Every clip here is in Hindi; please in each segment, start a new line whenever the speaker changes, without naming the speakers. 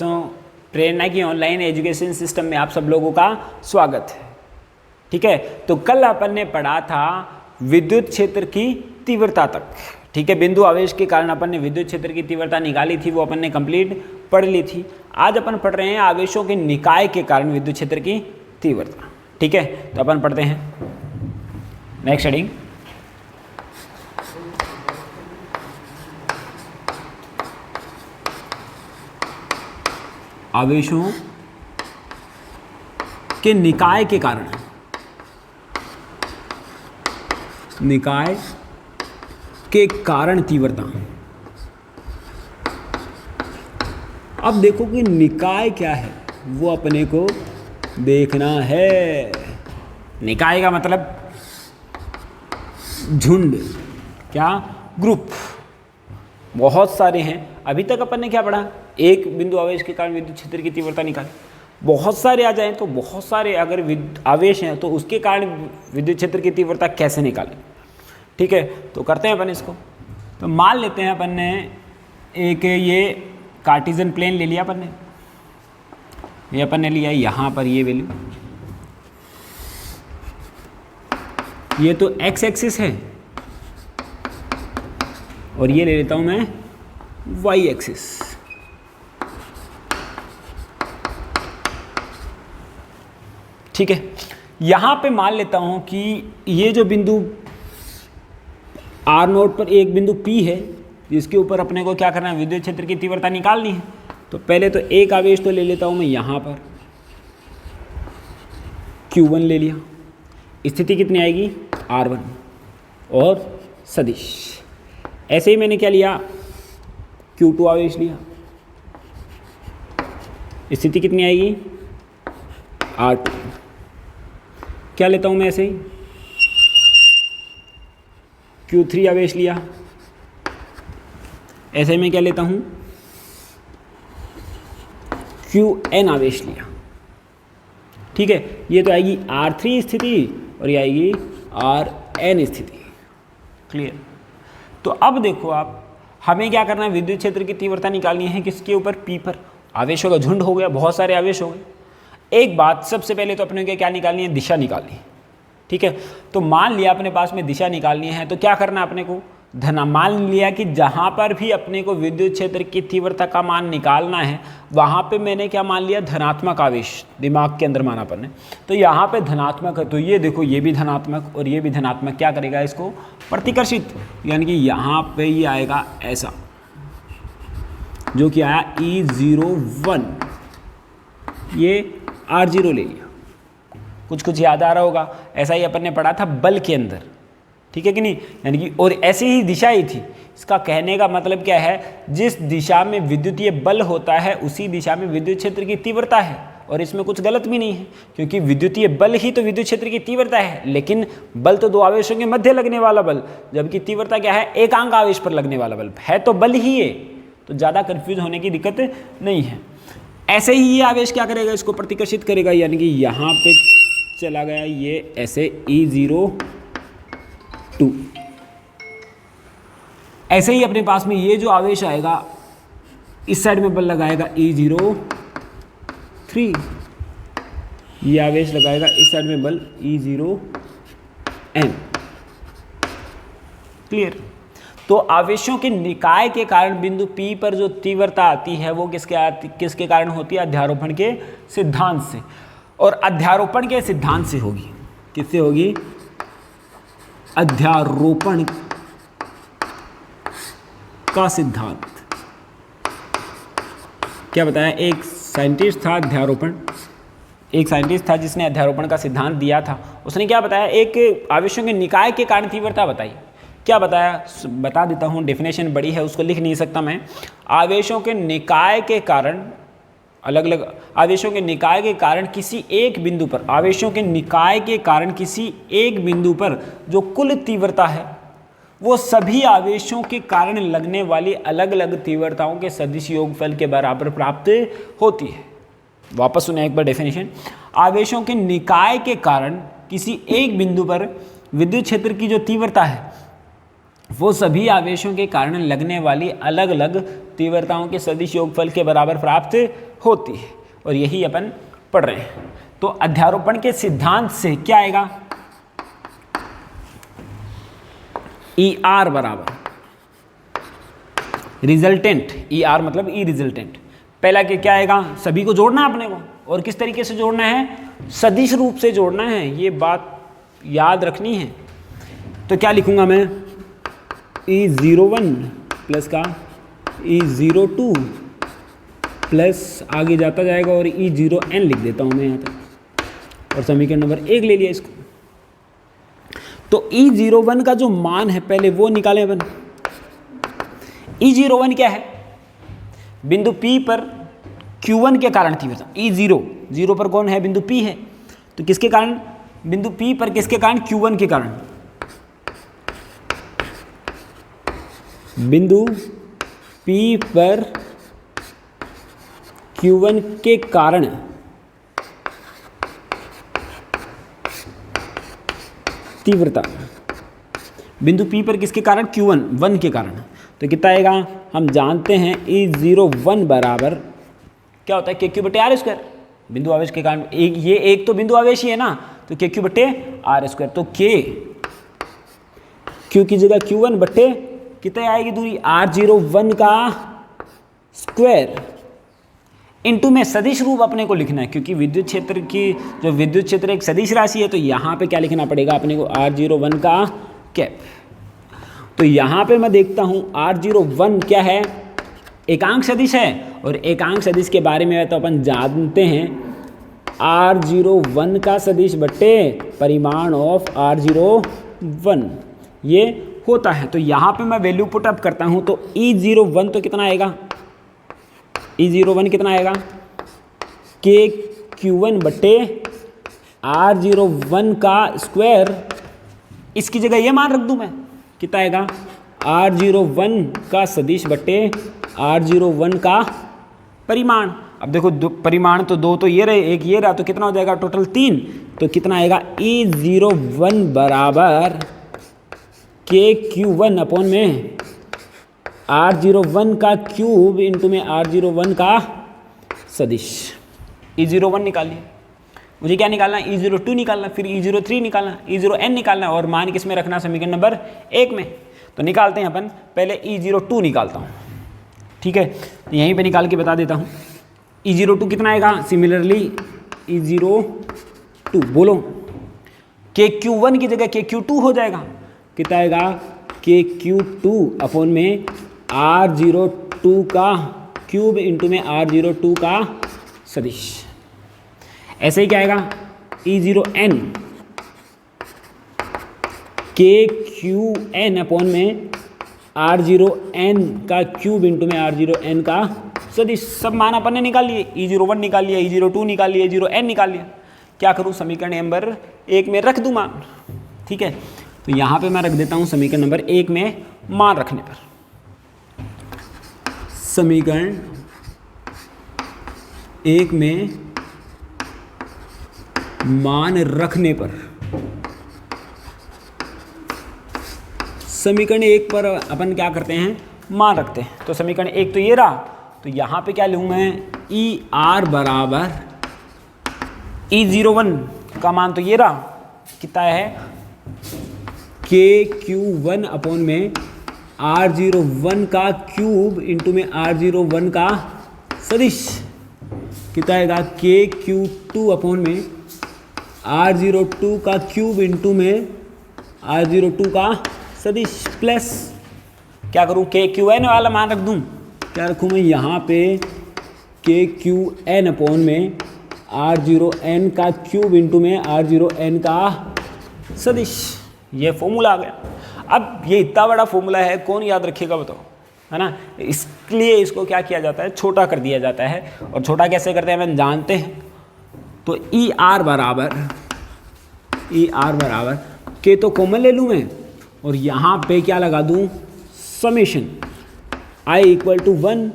बच्चों, प्रेरणा की ऑनलाइन एजुकेशन सिस्टम में आप सब लोगों का स्वागत है। ठीक है, तो कल अपन ने पढ़ा था विद्युत क्षेत्र की तीव्रता तक। ठीक है, बिंदु आवेश के कारण अपन ने विद्युत क्षेत्र की तीव्रता निकाली थी, वो अपन ने कंप्लीट पढ़ ली थी। आज अपन पढ़ रहे हैं आवेशों के निकाय के कारण विद्युत क्षेत्र की तीव्रता। ठीक है, तो अपन पढ़ते हैं नेक्स्ट हेडिंग। आवेशों के निकाय के कारण, निकाय के कारण तीव्रता। अब देखो कि निकाय क्या है, वो अपने को देखना है। निकाय का मतलब झुंड, क्या, ग्रुप। बहुत सारे हैं। अभी तक अपन ने क्या पढ़ा, एक बिंदु आवेश के कारण विद्युत क्षेत्र की तीव्रता निकाली। बहुत सारे आ जाएं तो बहुत सारे अगर आवेश हैं तो उसके कारण विद्युत क्षेत्र की तीव्रता कैसे निकालें। ठीक है, तो करते हैं अपन इसको। तो मान लेते हैं अपन ने एक ये कार्टेशियन प्लेन ले लिया अपन ने, ये अपन ने लिया यहाँ पर ये वैल्यू, ये तो एक्स एक्सिस है और ये ले लेता हूं मैं वाई एक्सिस। ठीक है, यहां पे मान लेता हूं कि ये जो बिंदु आर नोट पर एक बिंदु P है, जिसके ऊपर अपने को क्या करना है, विद्युत क्षेत्र की तीव्रता निकालनी है। तो पहले तो एक आवेश तो ले लेता हूं मैं यहां पर, Q1 ले लिया, स्थिति कितनी आएगी R1 और सदिश। ऐसे ही मैंने क्या लिया, Q2 आवेश लिया, स्थिति कितनी आएगी R2। क्या लेता हूं मैं ऐसे ही, Q3 आवेश लिया, ऐसे में क्या लेता हूं, Qn आवेश लिया। ठीक है, ये तो आएगी R3 स्थिति और ये आएगी Rn स्थिति। क्लियर। तो अब देखो आप, हमें क्या करना है, विद्युत क्षेत्र की तीव्रता निकालनी है किसके ऊपर, P पर। आवेशों का झुंड हो गया, बहुत सारे आवेश हो गए। एक बात सबसे पहले तो अपने को क्या निकालनी है, दिशा निकालनी है। ठीक है, तो मान लिया अपने पास में दिशा निकालनी है, तो क्या करना है अपने को, मान लिया कि जहां पर भी अपने को विद्युत क्षेत्र की तीव्रता का मान निकालना है वहां पे मैंने क्या मान लिया, धनात्मक आवेश दिमाग के अंदर माना अपन ने। तो यहाँ पे धनात्मक है, तो ये देखो ये भी धनात्मक और ये भी धनात्मक, क्या करेगा इसको प्रतिकर्षित, यानी कि यहाँ पे ये आएगा ऐसा, जो कि आया E01, ये R0 ले लिया। कुछ याद आ रहा होगा, ऐसा ही अपन ने पढ़ा था बल के अंदर। ठीक है कि नहीं, यानी कि और ऐसी ही दिशा ही थी। इसका कहने का मतलब क्या है, जिस दिशा में विद्युतीय बल होता है उसी दिशा में विद्युत क्षेत्र की तीव्रता है, और इसमें कुछ गलत भी नहीं है, क्योंकि विद्युतीय बल ही तो विद्युत क्षेत्र की तीव्रता है। लेकिन बल तो दो आवेशों के मध्य लगने वाला बल, जबकि तीव्रता क्या है, एकांक आवेश पर लगने वाला बल है, तो बल ही है। तो ज़्यादा कन्फ्यूज होने की दिक्कत नहीं है। ऐसे ही ये आवेश क्या करेगा, इसको प्रतिकर्षित करेगा, यानी कि यहाँ पे चला गया ये ऐसे E02। ऐसे ही अपने पास में ये जो आवेश आएगा इस साइड में बल लगाएगा E03, ये आवेश लगाएगा इस साइड में बल E0n। क्लियर। तो आवेशों के निकाय के कारण बिंदु P पर जो तीव्रता आती है वो किसके कारण होती है, अध्यारोपण के सिद्धांत से। और अध्यारोपण के सिद्धांत से होगी, किससे होगी, अध्यारोपण का सिद्धांत। क्या बताया, एक साइंटिस्ट था अध्यारोपण, एक साइंटिस्ट था जिसने अध्यारोपण का सिद्धांत दिया था। उसने क्या बताया, एक आवेशों के निकाय के कारण तीव्रता बताई। क्या बताया, बता देता हूँ, डेफिनेशन बड़ी है उसको लिख नहीं सकता मैं। आवेशों के निकाय के कारण, अलग अलग आवेशों के निकाय के कारण किसी एक बिंदु पर, आवेशों के निकाय के कारण किसी एक बिंदु पर जो कुल तीव्रता है वो सभी आवेशों के कारण लगने वाली अलग अलग तीव्रताओं के सदिश योगफल के बराबर प्राप्त होती है। वापस सुने एक बार डेफिनेशन, आवेशों के निकाय के कारण किसी एक बिंदु पर विद्युत क्षेत्र की जो तीव्रता है वो सभी आवेशों के कारण लगने वाली अलग अलग तीव्रताओं के सदिश योगफल के बराबर प्राप्त होती है, और यही अपन पढ़ रहे हैं। तो अध्यारोपण के सिद्धांत से क्या आएगा, ER बराबर रिजल्टेंट, ER मतलब ई रिजल्टेंट, पहला के क्या आएगा, सभी को जोड़ना है अपने को, और किस तरीके से जोड़ना है, सदिश रूप से जोड़ना है, ये बात याद रखनी है। तो क्या लिखूंगा मैं, E01 प्लस का E02 प्लस आगे जाता जाएगा और E0n लिख देता हूं मैं यहाँ तक, और समीकरण नंबर 1 ले लिया इसको। तो E01 का जो मान है पहले वो निकालें अपन। E01 क्या है, बिंदु P पर Q1 के कारण तीव्रता, E0 पर कौन है, बिंदु P है, तो किसके कारण, बिंदु P पर किसके कारण, Q1 के कारण, बिंदु P पर Q1 के कारण तीव्रता, बिंदु P पर किसके कारण, Q1 के कारण, तो कितना आएगा, हम जानते हैं E01 बराबर क्या होता है, KQ/R², बिंदु आवेश के कारण, एक तो बिंदु आवेश ही है ना, तो KQ/R², तो Q की जगह Q1 बट्टे कितने आएगी दूरी, R01 का स्क्वायर, इनटू में सदिश रूप अपने को लिखना है, क्योंकि विद्युत क्षेत्र की जो विद्युत क्षेत्र एक सदिश राशि है, तो यहाँ पे क्या लिखना पड़ेगा अपने को, R01 का कैप। तो यहाँ पे मैं देखता हूँ R01 क्या है, एकांक सदिश है, और एकांक सदिश के बारे में तो अपन जानते हैं R01 का सदिश बट्टे परिमाण ऑफ R01 ये होता है। तो यहाँ पे मैं वैल्यू पुट अप करता हूँ, तो E01 तो कितना आएगा, E01 कितना आएगा, KQ1 बट्टे R01 का स्क्वायर, इसकी जगह ये मान रख दूं मैं, कितना आएगा, R01 का सदिश बट्टे R01 का परिमाण। अब देखो परिमाण तो दो तो ये रहे, एक ये रहा, तो कितना हो जाएगा, टोटल 3, तो कितना आएगा, E01 बराबर KQ1 अपॉन में R01 का क्यूब इंटू में R01 का सदिश। E01 निकालिए, मुझे क्या निकालना है, E02 निकालना, फिर E03 निकालना, E0n निकालना, और मान किस में रखना, समीकरण नंबर 1 में। तो निकालते हैं अपन, पहले E02 निकालता हूँ, ठीक है, तो यहीं पे निकाल के बता देता हूँ। E02 कितना आएगा, सिमिलरली E02 बोलो, KQ1 की जगह KQ2 हो जाएगा, कितना आएगा, KQ2 अपॉन में R02 का क्यूब इंटू में R02 का सदिश। ऐसे ही क्या आएगा, E0n KQn अपॉन में R0n का क्यूब इंटू में R0n का सदिश। सब मान अपन ने निकाल लिए, E01 निकाल लिया, E02 निकाल लिया, E0n निकाल लिया। क्या करूँ, समीकरण नंबर 1 में रख दूँ मान, ठीक है। तो यहाँ पे मैं रख देता हूँ समीकरण नंबर 1 में मान रखने पर, समीकरण 1 में मान रखने पर, समीकरण 1 पर अपन क्या करते हैं, मान रखते हैं। तो समीकरण 1 तो ये रहा, तो यहाँ पे क्या लूँ मैं, ER बराबर E01 का मान तो ये रहा, कितना है, KQ1 अपॉन में R01 का क्यूब इंटू में R01 का सदिश, कितना आएगा, KQ2 अपॉन में R02 का क्यूब इंटू में R02 का सदिश, प्लस क्या करूँ, KQN वाला मान रख दूँ, क्या रखूँ मैं यहाँ पे, KQN अपॉन में R0n का क्यूब इंटू में R0n का सदिश। ये फॉर्मूला आ गया। अब ये इतना बड़ा फॉर्मूला है, कौन याद रखेगा बताओ, है ना। इसलिए इसको क्या किया जाता है, छोटा कर दिया जाता है, और छोटा कैसे करते हैं हम जानते हैं। तो ER बराबर के तो कॉमन ले लूँ मैं, और यहाँ पे क्या लगा दूँ, समेशन I = 1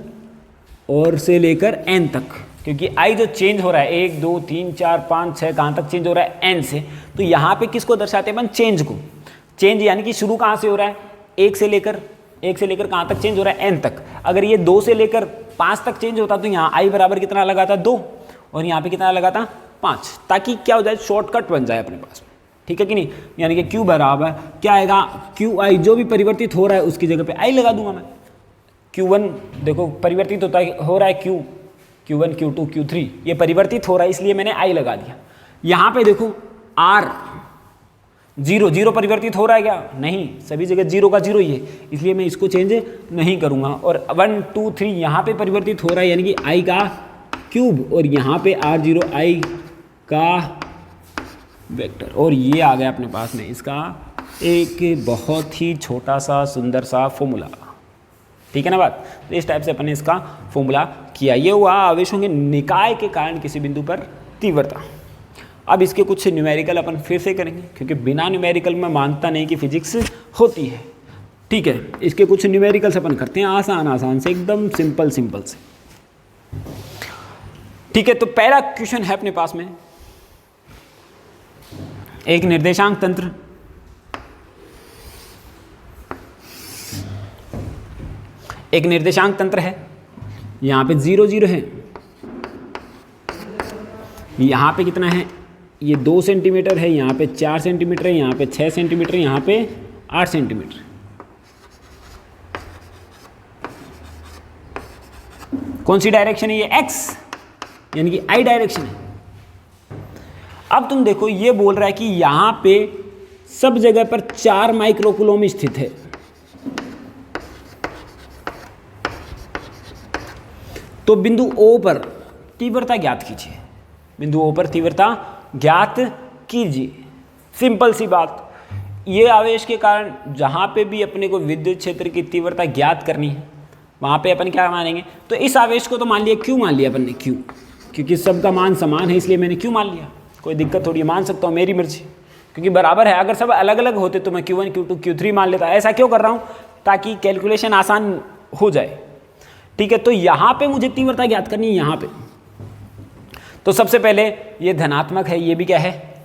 और से लेकर n तक, क्योंकि I जो चेंज हो रहा है 1 2 3 4 5 6 कहाँ तक चेंज हो रहा है, n से। तो यहाँ पे किसको दर्शाते हैं अपन, चेंज को। चेंज यानी कि शुरू कहाँ से हो रहा है, 1 से लेकर 1 से लेकर कहाँ तक चेंज हो रहा है, n तक। अगर ये 2 से लेकर 5 तक चेंज होता तो यहाँ i बराबर कितना लगा था 2 और यहाँ पे कितना लगा था 5, ताकि क्या हो जाए, शॉर्टकट बन जाए अपने पास में, ठीक है कि नहीं। यानी कि q बराबर क्या आएगा, क्यू आई जो भी परिवर्तित हो रहा है उसकी जगह पे i लगा दूंगा मैं। q1 देखो परिवर्तित होता है, हो रहा है q1 q2 q3, ये परिवर्तित हो रहा है इसलिए मैंने i लगा दिया। यहाँ पे देखो r 0 परिवर्तित हो रहा है क्या, नहीं, सभी जगह 0 का 0 ही है, इसलिए मैं इसको चेंज नहीं करूँगा। और 1 2 3 यहाँ पे परिवर्तित हो रहा है, यानी कि i का क्यूब, और यहाँ पे r0 i का वेक्टर, और ये आ गया अपने पास में इसका एक बहुत ही छोटा सा सुंदर सा फॉर्मूला, ठीक है ना बात। तो इस टाइप से अपन ने इसका फॉर्मूला किया। ये हुआ आवेशों के निकाय के कारण किसी बिंदु पर तीव्रता। अब इसके कुछ न्यूमेरिकल अपन फिर से करेंगे, क्योंकि बिना न्यूमेरिकल में मानता नहीं कि फिजिक्स होती है, ठीक है। इसके कुछ न्यूमेरिकल्स अपन करते हैं आसान से, एकदम सिंपल से, ठीक है। तो पहला क्वेश्चन है अपने पास में, एक निर्देशांक तंत्र, है, यहाँ पे 0 0 है, यहाँ पे कितना है, ये 2 सेंटीमीटर है, यहाँ पे 4 सेंटीमीटर है, यहाँ पे 6 सेंटीमीटर, यहाँ पे 8 सेंटीमीटर। कौन सी डायरेक्शन है, ये x, यानी कि i डायरेक्शन है। अब तुम देखो ये बोल रहा है कि यहाँ पे सब जगह पर 4 माइक्रोकूलोम स्थित है, तो बिंदु O पर तीव्रता ज्ञात कीजिए, बिंदु O पर तीव्रता ज्ञात कीजिए। सिंपल सी बात, ये आवेश के कारण जहाँ पे भी अपने को विद्युत क्षेत्र की तीव्रता ज्ञात करनी है, वहाँ पे अपन क्या मानेंगे, तो इस आवेश को तो मान लिया Q, मान लिया अपन ने Q, क्योंकि सबका मान समान है इसलिए मैंने Q मान लिया। कोई दिक्कत थोड़ी, मान सकता हूँ, मेरी मर्जी, क्योंकि बराबर है। अगर सब अलग अलग होते तो मैं Q1 Q2 Q3 मान लेता। ऐसा क्यों कर रहा हूँ, ताकि कैलकुलेशन आसान हो जाए, ठीक है। तो यहाँ पे मुझे तीव्रता ज्ञात करनी है, यहाँ पे तो सबसे पहले ये धनात्मक है, ये भी क्या है,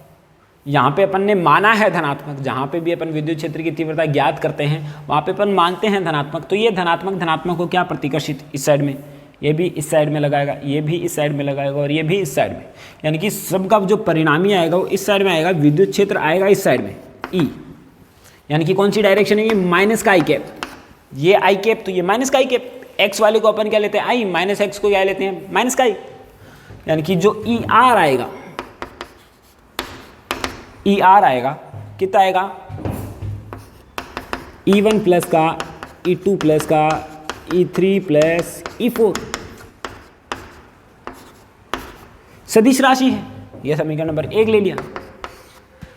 यहाँ पे अपन ने माना है धनात्मक। जहाँ पे भी अपन विद्युत क्षेत्र की तीव्रता ज्ञात करते हैं वहाँ पे अपन मानते हैं धनात्मक। तो ये धनात्मक को क्या प्रतिकर्षित इस साइड में, ये भी इस साइड में लगाएगा, ये भी इस साइड में लगाएगा, और ये भी इस साइड में, यानी कि सबका जो परिणामी आएगा वो इस साइड में आएगा, विद्युत क्षेत्र आएगा इस साइड में ई, यानी कि कौन सी डायरेक्शन है, ये माइनस का आई कैप, ये आई कैप, तो ये माइनस का आई कैप। एक्स वाले को अपन क्या लेते हैं आई, माइनस एक्स को क्या लेते हैं माइनस का आई, यानी कि जो ई आर आएगा, ई आर आएगा कितना आएगा, E1 प्लस का, E2 प्लस का, E3 प्लस E4 सदिश राशि है। यह समीकरण नंबर 1 ले लिया।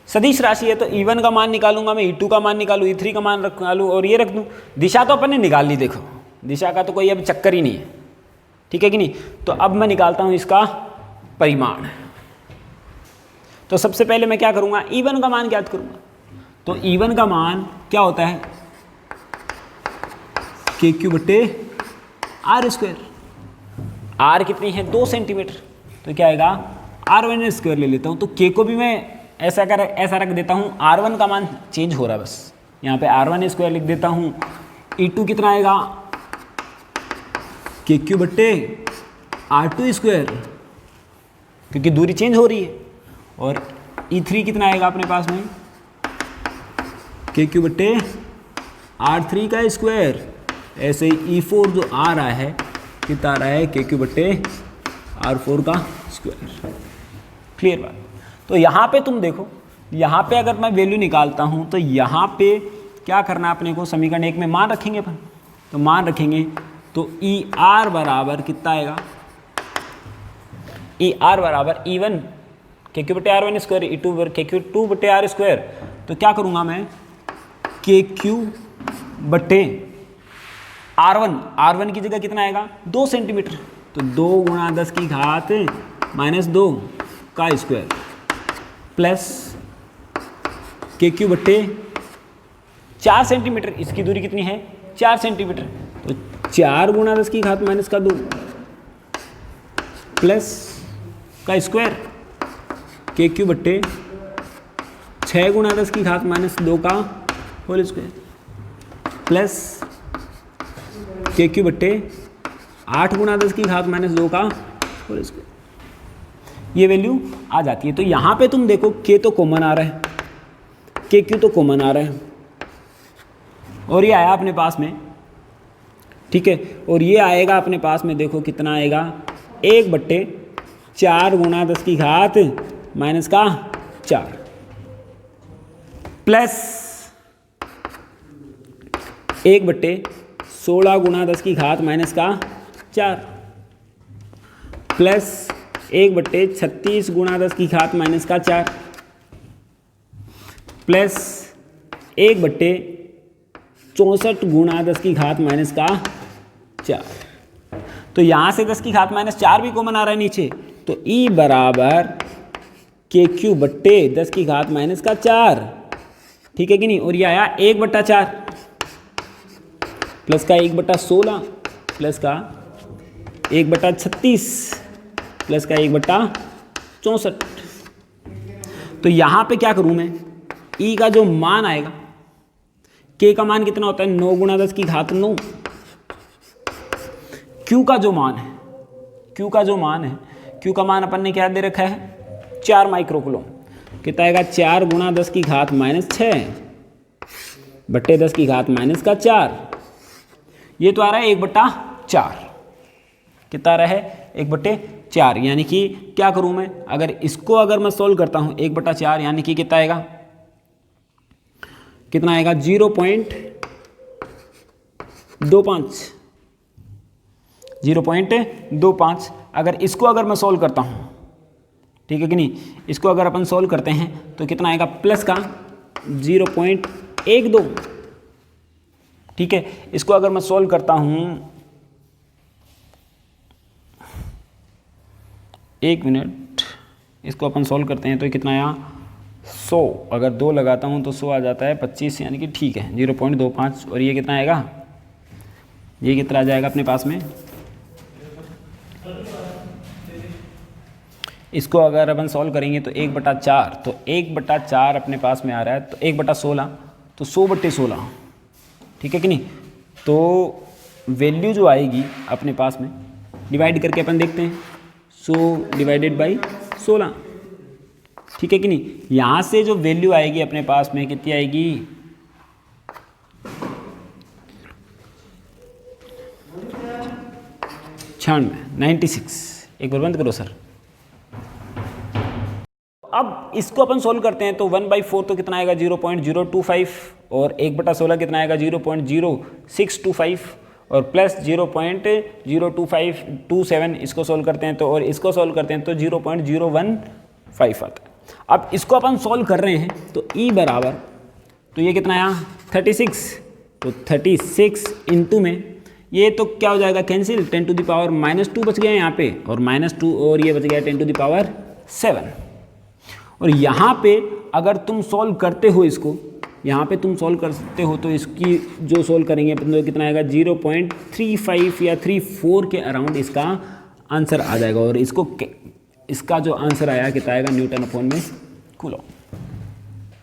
सदिश राशि है तो E1 का मान निकालूंगा मैं, E2 का मान निकालूँ, E3 का मान निकालूँ, और ये रख दूँ। दिशा तो अपन ने निकाल ली, देखो दिशा का तो कोई अब चक्कर ही नहीं है, ठीक है कि नहीं। तो अब मैं निकालता हूँ इसका परिमाण। तो सबसे पहले मैं क्या करूँगा, E1 का मान ज्ञात करूँगा। तो E1 का मान क्या होता है, KQ/r²। r कितनी है 2 सेंटीमीटर, तो क्या आएगा r1² ले लेता हूँ। तो k को भी मैं ऐसा रख देता हूँ, r1 का मान चेंज हो रहा है बस, यहाँ पे r1² लिख देता हूँ। E2 कितना आएगा KQ/r2², क्योंकि दूरी चेंज हो रही है। और E3 कितना आएगा अपने पास में, KQ/r3²। ऐसे ही E4 जो आ रहा है कितना आ रहा है, KQ/r4²। क्लियर बात। तो यहाँ पे तुम देखो, यहाँ पे अगर मैं वैल्यू निकालता हूँ तो यहाँ पे क्या करना है अपने को, समीकरण 1 में मान रखेंगे अपन। तो मान रखेंगे तो ER बराबर कितना आएगा, ER बराबर E1 KQ/r1², E2 KQ/2r²। तो क्या करूँगा मैं, KQ/r1 की जगह कितना आएगा 2 सेंटीमीटर, तो 2 × 10⁻² का स्क्वायर प्लस KQ/4 सेंटीमीटर, इसकी दूरी कितनी है 4 सेंटीमीटर, तो 4 × 10⁻² प्लस का स्क्वायर KQ/6 × 10⁻² का होल स्क्वायर प्लस के क्यू बट्टे 8 गुणा 10 की घात माइनस 2 का होल स्क्वायर, ये वैल्यू आ जाती है। तो यहाँ पे तुम देखो के तो कॉमन आ रहा है, के क्यू तो कॉमन आ रहा है, और ये आया अपने पास में, ठीक है। और ये आएगा अपने पास में, देखो कितना आएगा, 1/4 गुणा 10 की घात माइनस का 4 प्लस 1/16 गुणा 10 की घात माइनस का 4 प्लस 1/36 गुणा 10 की घात माइनस का 4 प्लस 1/64 गुणा 10 की घात माइनस का 4। तो यहाँ से 10 की घात माइनस 4 भी कॉमन आ रहा है नीचे, तो E बराबर के क्यू बट्टे 10 की घात माइनस का 4, ठीक है कि नहीं। और ये आया 1/4 प्लस का 1/16 प्लस का 1/36 प्लस का 1/64। तो यहाँ पे क्या करूँ मैं, E का जो मान आएगा, K का मान कितना होता है, 9 गुणा 10 की घात 9। Q का जो मान है, Q का जो मान है, Q का मान अपन ने क्या दे रखा है, 4 माइक्रोकूलम। कितना आएगा, 4 गुणा 10 की घात माइनस 6 बट्टे 10 की घात माइनस का 4। ये तो आ रहा है 1/4। कितना आ रहा है, 1/4। यानी कि क्या करूं मैं, अगर मैं सोल्व करता हूं 1/4, यानी कि कितना आएगा, कितना आएगा 0.25। अगर इसको मैं सोल्व करता हूं, ठीक है कि नहीं, इसको अगर अपन सोल्व करते हैं तो कितना आएगा, प्लस का 0.12, ठीक है। इसको अगर मैं सोल्व करता हूं, 1 मिनट, इसको अपन सोल्व करते हैं तो कितना आया 100, अगर 2 लगाता हूं तो 100 आ जाता है 25, यानी कि ठीक है 0.25। और ये कितना आएगा, ये कितना आ जाएगा अपने पास में, इसको अगर अपन सॉल्व करेंगे तो 1/4, तो 1/4 अपने पास में आ रहा है, तो 1/16 तो 100/16, ठीक है कि नहीं। तो वैल्यू जो आएगी अपने पास में, डिवाइड करके अपन देखते हैं, 100 डिवाइडेड बाई 16, ठीक है कि नहीं। यहाँ से जो वैल्यू आएगी अपने पास में कितनी आएगी, 96। एक बार बंद करो सर। अब इसको अपन सोल्व करते हैं तो 1/4 तो कितना आएगा 0.025, और 1/16 कितना आएगा 0.0625, और प्लस 0.02527। इसको सोल्व करते हैं तो, और इसको सोल्व करते हैं तो 0.015 आता है। अब इसको अपन सोल्व कर रहे हैं तो E बराबर, तो ये कितना आया 36, तो 36 इंटू में ये तो क्या हो जाएगा कैंसिल, 10⁻⁻2 बच गया यहाँ पे, और -2, और ये बच गया 10⁻7। और यहाँ पे अगर तुम सॉल्व करते हो इसको, यहाँ पे तुम सॉल्व करते हो तो इसकी जो सॉल्व करेंगे अपन तो कितना आएगा 0.35 या 34 के अराउंड इसका आंसर आ जाएगा। और इसका जो आंसर आया कितना आएगा, न्यूटन अपॉन में कूलम।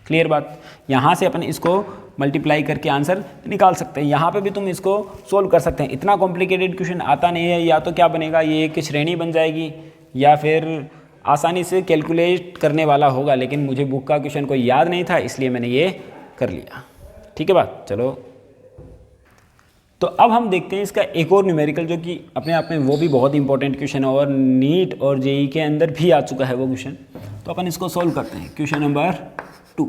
क्लियर बात। यहाँ से अपन इसको मल्टीप्लाई करके आंसर निकाल सकते हैं। यहाँ पे भी तुम इसको सोल्व कर सकते हैं। इतना कॉम्प्लिकेटेड क्वेश्चन आता नहीं है, या तो क्या बनेगा, ये एक श्रेणी बन जाएगी, या फिर आसानी से कैलकुलेट करने वाला होगा। लेकिन मुझे बुक का क्वेश्चन कोई याद नहीं था, इसलिए मैंने ये कर लिया। ठीक है बात। चलो तो अब हम देखते हैं इसका एक और न्यूमेरिकल, जो कि अपने आप में वो भी बहुत इंपॉर्टेंट क्वेश्चन है, और नीट और जेई के अंदर भी आ चुका है वो क्वेश्चन। तो अपन इसको सोल्व करते हैं। क्वेश्चन नंबर 2,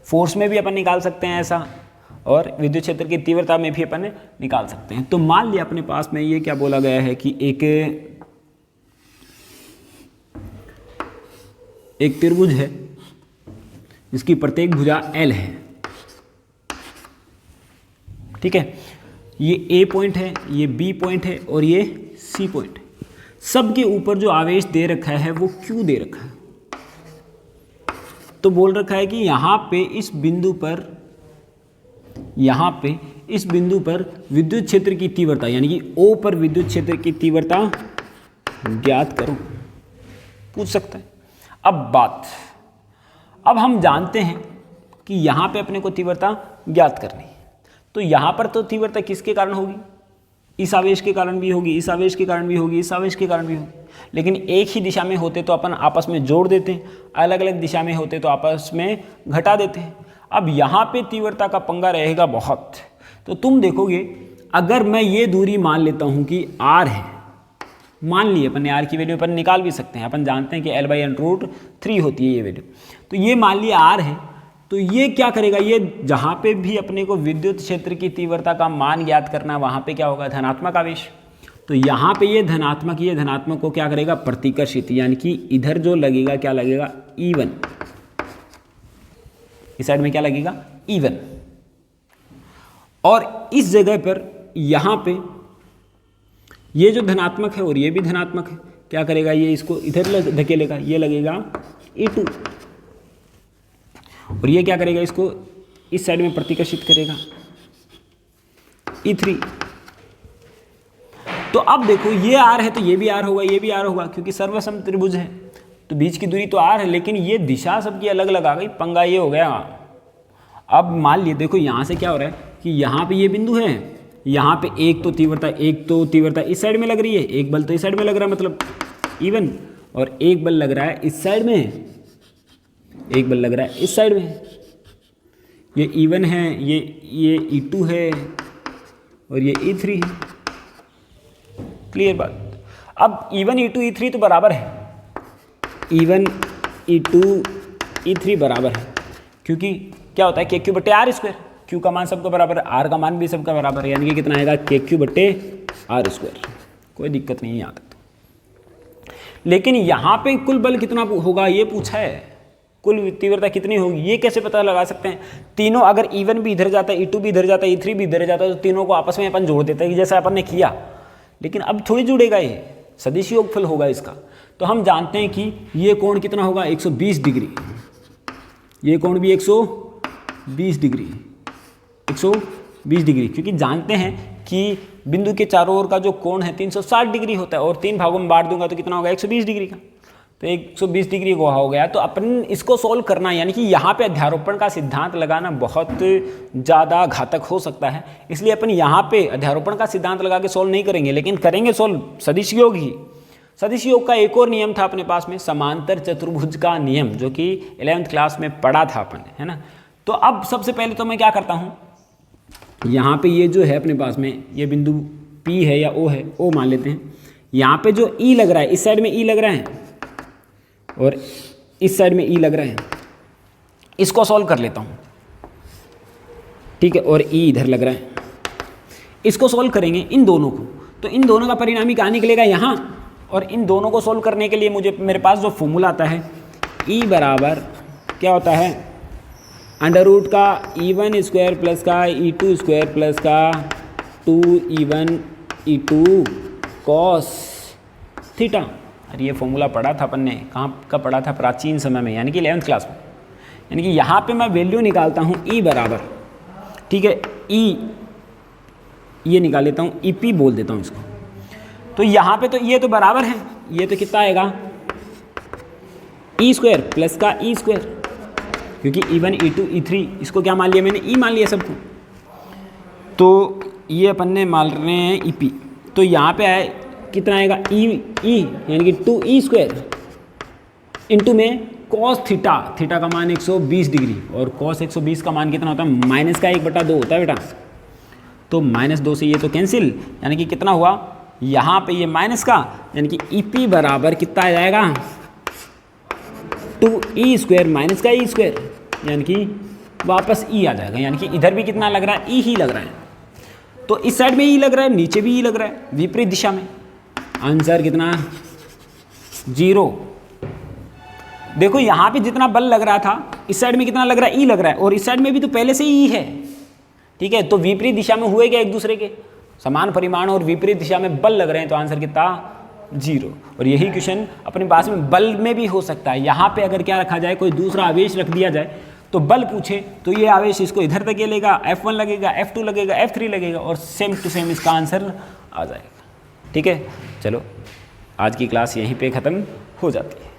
फोर्स में भी अपन निकाल सकते हैं ऐसा, और विद्युत क्षेत्र की तीव्रता में भी अपन निकाल सकते हैं। तो मान लिया अपने पास में ये क्या बोला गया है कि एक त्रिभुज है जिसकी प्रत्येक भुजा L है। ठीक है, ये A पॉइंट है, ये B पॉइंट है, और ये C पॉइंट है। सबके ऊपर जो आवेश दे रखा है वो Q दे रखा है। तो बोल रखा है कि यहाँ पे इस बिंदु पर विद्युत क्षेत्र की तीव्रता, यानी कि O पर विद्युत क्षेत्र की तीव्रता ज्ञात करो, पूछ सकता है। अब हम जानते हैं कि यहाँ पे अपने को तीव्रता ज्ञात करनी है। तो यहाँ पर तो तीव्रता किसके कारण होगी, इस आवेश के कारण भी होगी, इस आवेश के कारण भी होगी, इस आवेश के कारण भी होगी। लेकिन एक ही दिशा में होते तो अपन आपस में जोड़ देते हैं, अलग अलग दिशा में होते तो आपस में घटा देते हैं। अब यहाँ पे तीव्रता का पंगा रहेगा बहुत। तो तुम देखोगे अगर मैं ये दूरी मान लेता हूँ कि r है, मान लिए अपन ने r की वैल्यू अपन निकाल भी सकते हैं, अपन जानते हैं कि L/√3 होती है ये वैल्यू। तो ये मान लिया r है, तो ये क्या करेगा, ये जहाँ पे भी अपने को विद्युत क्षेत्र की तीव्रता का मान ज्ञात करना, वहाँ पे क्या होगा, धनात्मक आवेश। तो यहाँ पे ये धनात्मक को क्या करेगा, प्रतिकर्षित, यानी कि इधर जो लगेगा क्या लगेगा, E1, इस साइड में क्या लगेगा, E1। और इस जगह पर यहाँ पे ये जो धनात्मक है और ये भी धनात्मक है, क्या करेगा, ये इसको इधर धकेलेगा, ये लगेगा E2, और ये क्या करेगा, इसको इस साइड में प्रतिकर्षित करेगा, E3। तो अब देखो ये R है तो ये भी R होगा, ये भी R होगा, क्योंकि सर्वसम त्रिभुज है तो बीच की दूरी तो R है, लेकिन ये दिशा सबकी अलग अलग आ गई, पंगा ये हो गया। अब मान लिए देखो यहाँ से क्या हो रहा है कि यहाँ पे ये बिंदु है, यहाँ पे एक तो तीव्रता इस साइड में लग रही है, एक बल तो इस साइड में लग रहा है, मतलब E1, और एक बल लग रहा है इस साइड में, एक बल लग रहा है इस साइड में। ये E1 है, ये E2 है और ये E3 है। क्लियर बात। अब E1 E2 E3 तो बराबर है, E1 E2 E3 बराबर है, क्योंकि क्या होता है KQ/R², Q का मान सबका बराबर है, R का मान भी सबका बराबर है, यानी कि कितना आएगा, KQ/R²। कोई दिक्कत नहीं है यहाँ तक। लेकिन यहाँ पे कुल बल कितना होगा ये पूछा है, कुल तीव्रता कितनी होगी ये कैसे पता लगा सकते हैं। तीनों अगर E1 भी इधर जाता है, E2 भी इधर जाता है, E3 भी इधर जाता है, तो तीनों को आपस में अपन जोड़ देते हैं जैसा अपन ने किया। लेकिन अब थोड़ी जुड़ेगा, ये सदिश योगफल होगा इसका। तो हम जानते हैं कि ये कोण कितना होगा, 120 डिग्री, ये कोण भी 120 डिग्री, 120 डिग्री, क्योंकि जानते हैं कि बिंदु के चारों ओर का जो कोण है 360 डिग्री होता है, और 3 भागों में बांट दूंगा तो कितना होगा, 120 डिग्री का। तो 120 डिग्री को हो गया। तो अपन इसको सोल्व करना, यानी कि यहाँ पे अध्यारोपण का सिद्धांत लगाना बहुत ज़्यादा घातक हो सकता है, इसलिए अपन यहाँ पे अध्यारोपण का सिद्धांत लगा के सोल्व नहीं करेंगे, लेकिन करेंगे सोल्व सदिश योग ही। सदिश योग का एक और नियम था अपने पास में, समांतर चतुर्भुज का नियम, जो कि 11th क्लास में पढ़ा था अपन ने, है ना। तो अब सबसे पहले तो मैं क्या करता हूँ, यहाँ पे ये जो है अपने पास में ये बिंदु P है या O है, O मान लेते हैं। यहाँ पे जो E लग रहा है, इस साइड में E लग रहा है और इस साइड में E लग रहा है, इसको सॉल्व कर लेता हूँ, ठीक है। और E इधर लग रहा है, इसको सॉल्व करेंगे इन दोनों को, तो इन दोनों का परिणामी कहाँ निकलेगा, यहाँ। और इन दोनों को सॉल्व करने के लिए मेरे पास जो फॉर्मूला आता है, E बराबर क्या होता है, अंडर रूट का E1² प्लस का E2² प्लस का 2E1 E2 cos थीटा। अरे ये फॉर्मूला पढ़ा था अपन ने, कहाँ का पढ़ा था, प्राचीन समय में, यानी कि 11th क्लास में। यानी कि यहाँ पे मैं वैल्यू निकालता हूँ E बराबर, ठीक है, E ये निकाल लेता हूँ, EP बोल देता हूँ इसको। तो यहाँ पे तो ये तो बराबर है, ये तो कितना आएगा, E² प्लस का E², क्योंकि E1 E2 E3 इसको क्या मान लिया मैंने, E मान लिया सबको। तो ये अपन ने मान रहे हैं EP, तो यहाँ पे आए कितना आएगा, E यानी कि 2E² इंटू में cos थीटा, थीटा का मान 120 डिग्री, और cos 120 का मान कितना होता है, -1/2 होता है बेटा। तो -2 से ये तो कैंसिल, यानी कि कितना हुआ, यहाँ पे ये माइनस का, यानी कि EP बराबर कितना आ जाएगा, 2E² माइनस का E², यानी कि वापस E आ जाएगा। यानी कि इधर भी कितना लग रहा है, E ही लग रहा है। तो इस साइड में E लग रहा है, नीचे भी E लग रहा है, विपरीत दिशा में। आंसर कितना, 0। देखो यहाँ पे जितना बल लग रहा था, इस साइड में कितना लग रहा है, E लग रहा है, और इस साइड में भी तो पहले से E है, ठीक है। तो विपरीत दिशा में हुए क्या, एक दूसरे के समान परिमाण और विपरीत दिशा में बल लग रहे हैं, तो आंसर कितना, 0। और यही क्वेश्चन अपने पास में बल में भी हो सकता है। यहाँ पे अगर क्या रखा जाए, कोई दूसरा आवेश रख दिया जाए, तो बल पूछे तो ये आवेश इसको इधर तक लेगा, F1 लगेगा, F2 लगेगा, F3 लगेगा, और सेम टू सेम इसका आंसर आ जाएगा। ठीक है, चलो आज की क्लास यहीं पे ख़त्म हो जाती है।